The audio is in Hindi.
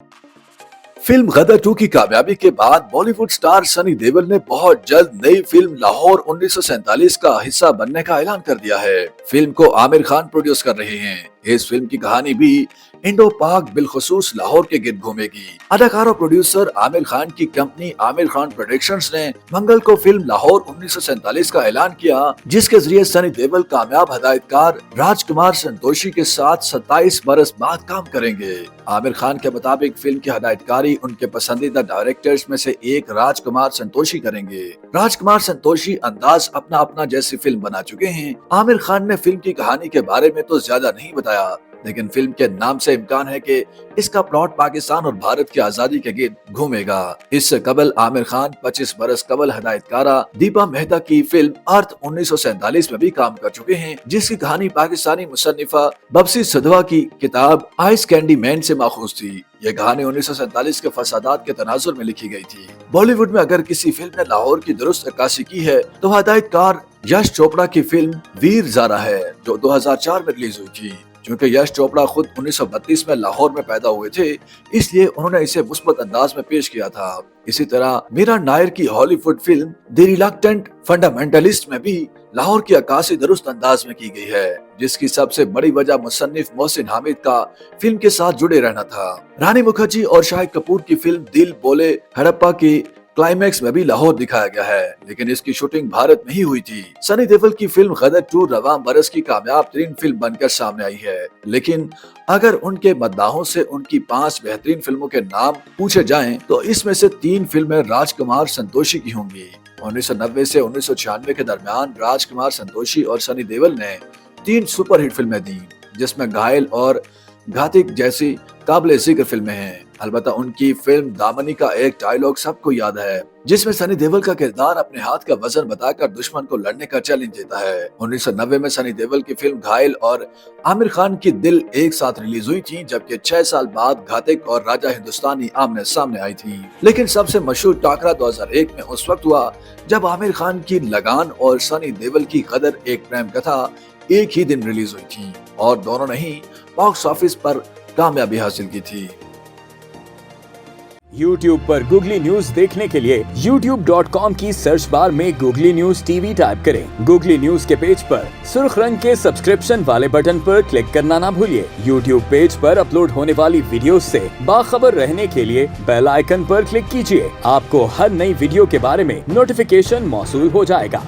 फिल्म गदर 2 की कामयाबी के बाद बॉलीवुड स्टार सनी देओल ने बहुत जल्द नई फिल्म लाहौर 1947 का हिस्सा बनने का ऐलान कर दिया है। फिल्म को आमिर खान प्रोड्यूस कर रहे हैं। इस फिल्म की कहानी भी इंडो पाक बिलखुसूस लाहौर के गिर्द घूमेगी। अदाकार और प्रोड्यूसर आमिर खान की कंपनी आमिर खान प्रोडक्शंस ने मंगल को फिल्म लाहौर 1947 का ऐलान किया, जिसके जरिए सनी देओल कामयाब हदायतकार राजकुमार संतोषी के साथ 27 बरस बाद काम करेंगे। आमिर खान के मुताबिक फिल्म की हदायतकारी उनके पसंदीदा डायरेक्टर्स में से एक राजकुमार संतोषी करेंगे। राजकुमार संतोषी अंदाज अपना अपना जैसी फिल्म बना चुके हैं। आमिर खान ने फिल्म की कहानी के बारे में तो ज्यादा नहीं बताया, लेकिन फिल्म के नाम से इम्कान है कि इसका प्लॉट पाकिस्तान और भारत की आजादी के गिर्द घूमेगा। इससे कबल आमिर खान 25 बरस कबल हदायतकारा दीपा मेहता की फिल्म अर्थ 1947 में भी काम कर चुके हैं, जिसकी कहानी पाकिस्तानी मुसन्निफा बब्सी सदवा की किताब आइस कैंडी मैन से माखूज थी। यह कहानी 1947 के फसादात के तनाजुर में लिखी गई थी। बॉलीवुड में अगर किसी फिल्म ने लाहौर की दुरुस्त अक्कासी की है तो हदायतकार यश चोपड़ा की फिल्म वीर ज़ारा है, जो 2004 में रिलीज हुई थी। क्योंकि यश चोपड़ा खुद 1932 में लाहौर में पैदा हुए थे, इसलिए उन्होंने इसे मुस्बत अंदाज में पेश किया था। इसी तरह मीरा नायर की Hollywood film the reluctant fundamentalist में भी लाहौर की अक्कासी दुरुस्त अंदाज में की गई है, जिसकी सबसे बड़ी वजह मुसन्निफ मोहसिन हामिद का फिल्म के साथ जुड़े रहना था। रानी मुखर्जी और शाहिद कपूर की फिल्म दिल बोले हड़प्पा की क्लाइमैक्स में भी लाहौर दिखाया गया है, लेकिन इसकी शूटिंग भारत में ही हुई थी। सनी देओल की फिल्म गदर 2 रवां बरस की कामयाब तरीन फिल्म बनकर सामने आई है, लेकिन अगर उनके मद्दाहों से उनकी 5 बेहतरीन फिल्मों के नाम पूछे जाएं तो इसमें से 3 फिल्में राजकुमार संतोषी की होंगी। 1990 से 1996 के दरमियान राजकुमार संतोषी और सनी देओल ने 3 सुपरहिट फिल्में दी, जिसमें घायल और घातिक जैसी काबिल जिक्र फिल्में हैं। अलबत्ता उनकी फिल्म दामनी का एक डायलॉग सबको याद है, जिसमें सनी देओल का किरदार अपने हाथ का वजन बताकर दुश्मन को लड़ने का चैलेंज देता है। 1990 में सनी देओल की फिल्म घायल और आमिर खान की दिल एक साथ रिलीज हुई थी, जबकि 6 साल बाद घातिक और राजा हिंदुस्तानी आमने सामने आई थी। लेकिन सबसे मशहूर टाकरा 2001 में उस वक्त हुआ जब आमिर खान की लगान और सनी देओल की गदर एक प्रेम कथा एक ही दिन रिलीज हुई थी, और दोनों ने ही बॉक्स ऑफिस पर कामयाबी हासिल की थी। YouTube पर गूगली न्यूज देखने के लिए youtube.com की सर्च बार में गूगली न्यूज टीवी टाइप करें। गूगली न्यूज के पेज पर सुर्ख रंग के सब्सक्रिप्शन वाले बटन पर क्लिक करना ना भूलिए। YouTube पेज पर अपलोड होने वाली वीडियोस से बाखबर रहने के लिए बेल आइकन पर क्लिक कीजिए। आपको हर नई वीडियो के बारे में नोटिफिकेशन मौसूल हो जाएगा।